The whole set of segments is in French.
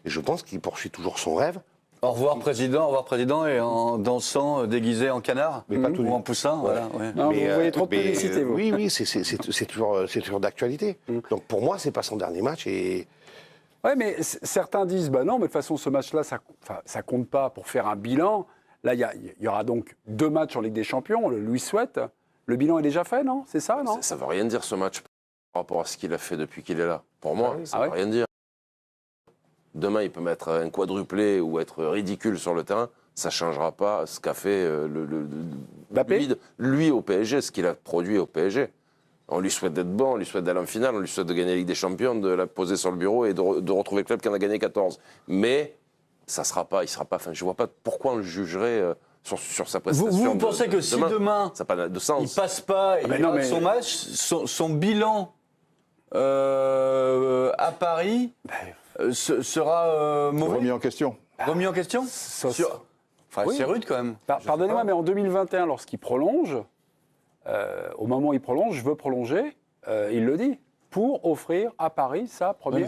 Et je pense qu'il poursuit toujours son rêve. Au revoir président, et en dansant déguisé en canard Mais pas tout ou en poussin, voilà. Ouais. Non, vous voyez trop de publicité, vous. Oui, c'est toujours d'actualité. Donc pour moi, c'est pas son dernier match. Et Oui, mais certains disent, bah non, mais de toute façon, ce match-là, ça compte pas pour faire un bilan. Là, il y aura donc 2 matchs en Ligue des Champions, on le lui souhaite. Le bilan est déjà fait, non? C'est ça, non? Ça ne veut rien dire, ce match, par rapport à ce qu'il a fait depuis qu'il est là. Pour moi, ça ne veut rien dire. Demain, il peut mettre un quadruplé ou être ridicule sur le terrain. Ça ne changera pas ce qu'a fait lui au PSG, ce qu'il a produit au PSG. On lui souhaite d'être bon, on lui souhaite d'aller en finale, on lui souhaite de gagner la Ligue des Champions, de la poser sur le bureau et de retrouver le club qui en a gagné 14. Mais ça sera pas, il ne sera pas. Enfin, je ne vois pas pourquoi on le jugerait sur sa prestation. Vous pensez que si demain, ça n'a pas de sens. Il ne passe pas, il rate son match, son bilan à Paris sera mauvais? Remis en question. Remis en question? Oui. C'est rude quand même. Pardonnez-moi, mais en 2021, lorsqu'il prolonge, au moment où il prolonge, je veux prolonger, il le dit, pour offrir à Paris sa première.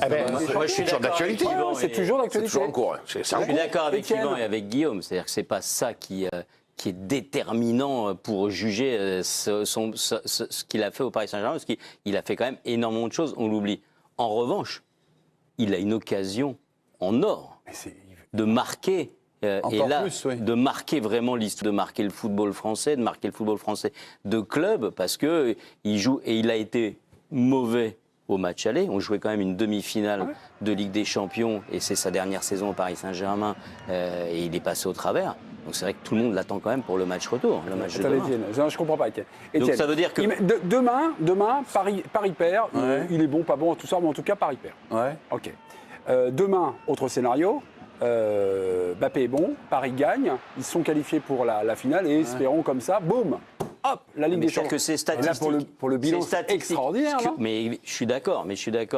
je suis toujours d'actualité. C'est toujours d'actualité. C'est toujours en cours. Ouais. Je suis d'accord avec Yvan et avec Guillaume. C'est-à-dire que c'est pas ça qui est déterminant pour juger ce qu'il a fait au Paris Saint-Germain, parce qu'il a fait quand même énormément de choses, on l'oublie. En revanche, il a une occasion en or de marquer. De marquer vraiment l'histoire, de marquer le football français, de club, parce que il joue et il a été mauvais au match aller. On jouait quand même une demi-finale de Ligue des Champions et c'est sa dernière saison au Paris Saint-Germain et il est passé au travers. Donc c'est vrai que tout le monde l'attend quand même pour le match retour, le match de demain. Étienne, je comprends pas, Étienne. Donc ça veut dire que demain, Paris perd. Il est bon, pas bon, tout ça, mais en tout cas Paris perd. Ouais. Ok. Demain, autre scénario. Mbappé est bon, Paris gagne, ils sont qualifiés pour la finale et espérons comme ça, boum, hop, la Ligue des Champions. Que c'est statistique. Là, pour le bilan, c'est extraordinaire. Mais je suis d'accord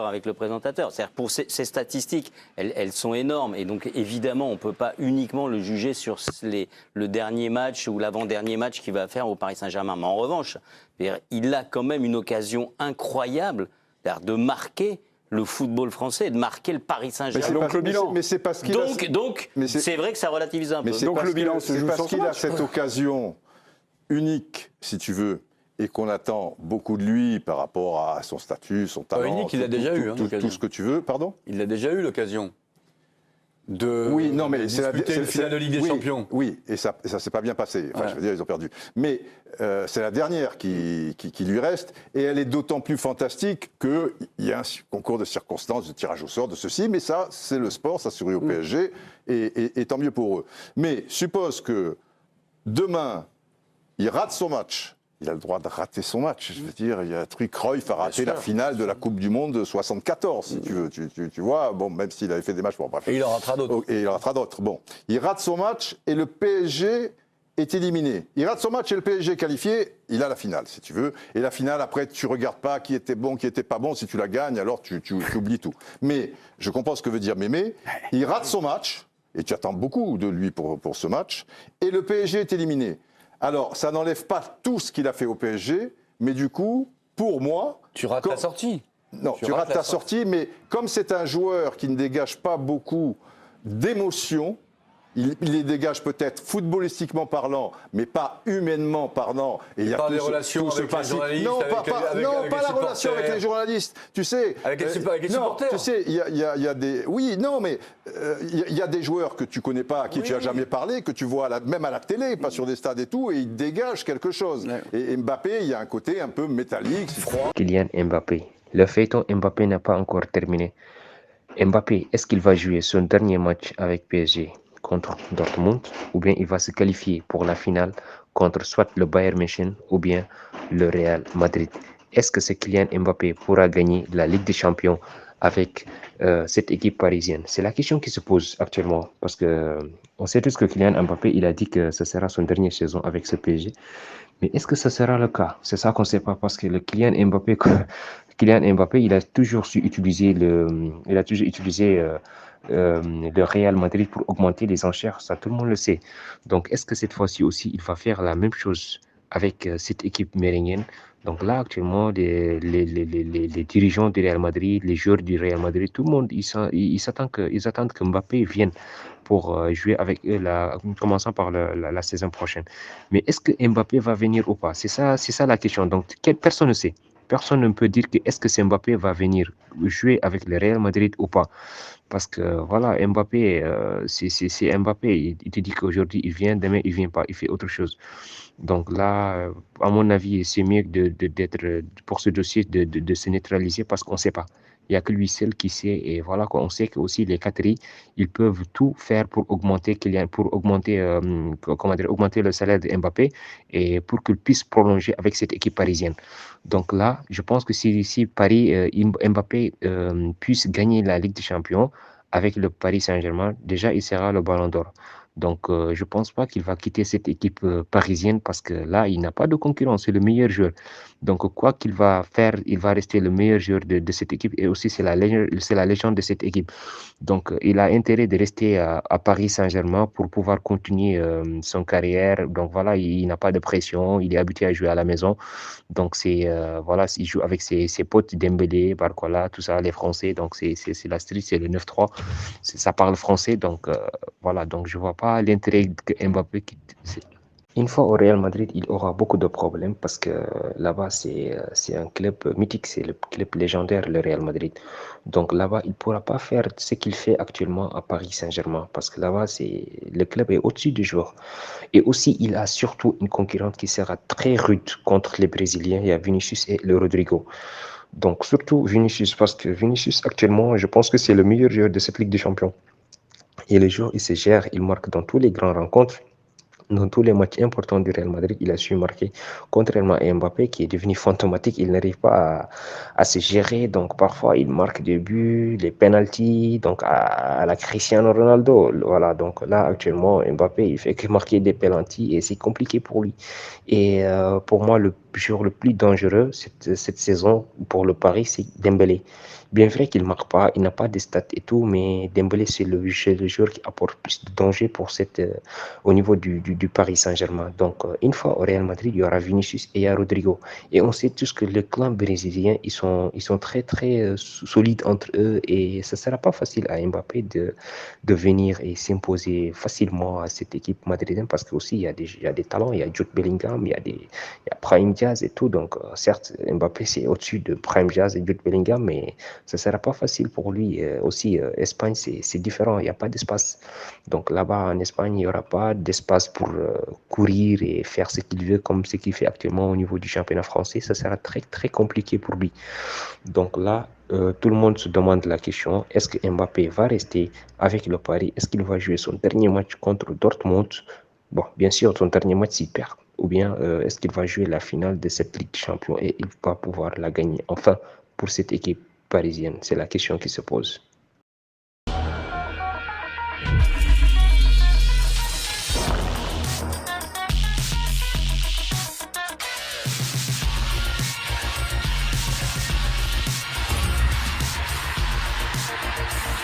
avec le présentateur. C'est-à-dire pour ces statistiques, elles sont énormes et donc évidemment on ne peut pas uniquement le juger sur le dernier match ou l'avant-dernier match qu'il va faire au Paris Saint-Germain. Mais en revanche, il a quand même une occasion incroyable de marquer le football français, de marquer le Paris Saint-Germain. Donc le bilan. Mais c'est parce qu'il c'est vrai que ça relativise un peu. Donc le bilan se joue parce sur qu'il a cette occasion unique, si tu veux, et qu'on attend beaucoup de lui par rapport à son statut, son talent. Unique, il l'a déjà eu. Tout ce que tu veux, pardon. Il a déjà eu l'occasion de disputer une finale de Ligue des Champions. Oui, et ça s'est pas bien passé. Enfin, je veux dire, ils ont perdu. Mais c'est la dernière qui lui reste, et elle est d'autant plus fantastique qu'il y a un concours de circonstances, de tirage au sort, de ceci, mais ça, c'est le sport, ça sourit au PSG, et tant mieux pour eux. Mais suppose que demain, il rate son match. Il a le droit de rater son match. Je veux dire, il y a un truc, Cruyff a raté la finale de la Coupe du Monde de 74, si tu veux. Tu vois, bon, même s'il avait fait des matchs, bon, bref. Et il en ratera d'autres. Et il en ratera d'autres. Bon, il rate son match et le PSG est éliminé. Il rate son match et le PSG est qualifié, il a la finale, si tu veux. Et la finale, après, tu regardes pas qui était bon, qui était pas bon. Si tu la gagnes, alors tu oublies tout. Mais je comprends ce que veut dire Mémé. Il rate son match, et tu attends beaucoup de lui pour ce match, et le PSG est éliminé. Alors, ça n'enlève pas tout ce qu'il a fait au PSG, mais du coup, pour moi... Tu rates la sortie. Non, tu rates ta sortie, mais comme c'est un joueur qui ne dégage pas beaucoup d'émotions, il les dégage peut-être footballistiquement parlant, mais pas humainement parlant. Et il y a pas des relations avec les journalistes. Non, pas la relation avec les journalistes. Tu sais, avec les supporters. Tu sais, il y a des. Oui, non, mais il y a des joueurs que tu connais pas, à qui tu as jamais parlé, que tu vois même à la télé, pas sur des stades et tout, et ils dégagent quelque chose. Et Mbappé, il y a un côté un peu métallique, froid. Kylian Mbappé. Le feuilleton Mbappé n'a pas encore terminé. Mbappé, est-ce qu'il va jouer son dernier match avec PSG contre Dortmund, ou bien il va se qualifier pour la finale contre soit le Bayern München ou bien le Real Madrid? Est-ce que ce Kylian Mbappé pourra gagner la Ligue des Champions avec cette équipe parisienne? C'est la question qui se pose actuellement, parce que on sait tous que Kylian Mbappé, il a dit que ce sera son dernière saison avec ce PSG. Mais est-ce que ce sera le cas? C'est ça qu'on ne sait pas, parce que le Kylian Mbappé, il a toujours su utiliser le Real Madrid pour augmenter les enchères, ça tout le monde le sait. Donc est-ce que cette fois-ci aussi il va faire la même chose avec cette équipe méridienne. Donc là, actuellement, les dirigeants du Real Madrid, les joueurs du Real Madrid, tout le monde, ils attendent que Mbappé vienne pour jouer avec eux, commençant par la saison prochaine. Mais est-ce que Mbappé va venir ou pas? C'est ça la question. Donc, personne ne sait. Personne ne peut dire que est-ce que Mbappé va venir jouer avec le Real Madrid ou pas. Parce que voilà, Mbappé, c'est Mbappé. Il te dit qu'aujourd'hui il vient, demain il vient pas, il fait autre chose. Donc là, à mon avis, c'est mieux d'être pour ce dossier de se neutraliser parce qu'on ne sait pas. Il n'y a que lui seul qui sait. Et voilà, quoi. On sait que aussi les Qataris, ils peuvent tout faire pour augmenter, augmenter le salaire de Mbappé et pour qu'il puisse prolonger avec cette équipe parisienne. Donc là, je pense que si Paris, Mbappé puisse gagner la Ligue des Champions avec le Paris Saint-Germain, déjà, il sera le Ballon d'Or. Donc, je ne pense pas qu'il va quitter cette équipe parisienne parce que là, il n'a pas de concurrence, c'est le meilleur joueur. Donc, quoi qu'il va faire, il va rester le meilleur joueur de cette équipe et aussi c'est la légende de cette équipe. Donc, il a intérêt de rester à Paris Saint-Germain pour pouvoir continuer son carrière. Donc, voilà, il n'a pas de pression, il est habitué à jouer à la maison. Donc, voilà, il joue avec ses potes Dembélé, Barcola, tout ça, les Français. Donc, c'est la street, c'est le 9-3. Ça parle français. Donc, voilà, donc je ne vois pas l'intérêt que Mbappé quitte. Une fois au Real Madrid, il aura beaucoup de problèmes parce que là-bas, c'est un club mythique, c'est le club légendaire, le Real Madrid. Donc là-bas, il ne pourra pas faire ce qu'il fait actuellement à Paris Saint-Germain parce que là-bas, le club est au-dessus du joueur. Et aussi, il a surtout une concurrente qui sera très rude contre les Brésiliens. Il y a Vinicius et le Rodrigo. Donc surtout Vinicius parce que Vinicius, actuellement, je pense que c'est le meilleur joueur de cette Ligue des Champions. Et le joueur, il se gère, il marque dans tous les grandes rencontres. Dans tous les matchs importants du Real Madrid, il a su marquer, contrairement à Mbappé qui est devenu fantomatique. Il n'arrive pas à se gérer. Donc, parfois, il marque des buts, les penalties, donc à la Cristiano Ronaldo. Voilà. Donc, là, actuellement, Mbappé, il fait que marquer des penalties et c'est compliqué pour lui. Et pour moi, le joueur le plus dangereux cette saison pour le Paris, c'est Dembélé. Bien vrai qu'il ne marque pas, il n'a pas de stats et tout, mais Dembélé, c'est le joueur qui apporte plus de danger pour au niveau du Paris Saint-Germain. Donc, une fois au Real Madrid, il y aura Vinicius et il y a Rodrigo. Et on sait tous que le clan brésilien, ils sont très, très solides entre eux et ce ne sera pas facile à Mbappé de venir et s'imposer facilement à cette équipe madridienne parce qu'aussi, il y a des talents, il y a Jude Bellingham, il y a Brahim Diaz et tout. Donc, certes, Mbappé, c'est au-dessus de Brahim Diaz et Jude Bellingham, mais ce ne sera pas facile pour lui. Aussi, Espagne, c'est différent, il n'y a pas d'espace. Donc là-bas, en Espagne, il n'y aura pas d'espace pour courir et faire ce qu'il veut, comme ce qu'il fait actuellement au niveau du championnat français. Ça sera très, très compliqué pour lui. Donc là, tout le monde se demande la question, est-ce que Mbappé va rester avec le Paris? Est-ce qu'il va jouer son dernier match contre Dortmund? Bon, bien sûr, son dernier match, s'il perd. Ou bien, est-ce qu'il va jouer la finale de cette Ligue des Champions et il va pouvoir la gagner enfin pour cette équipe parisienne? C'est la question qui se pose.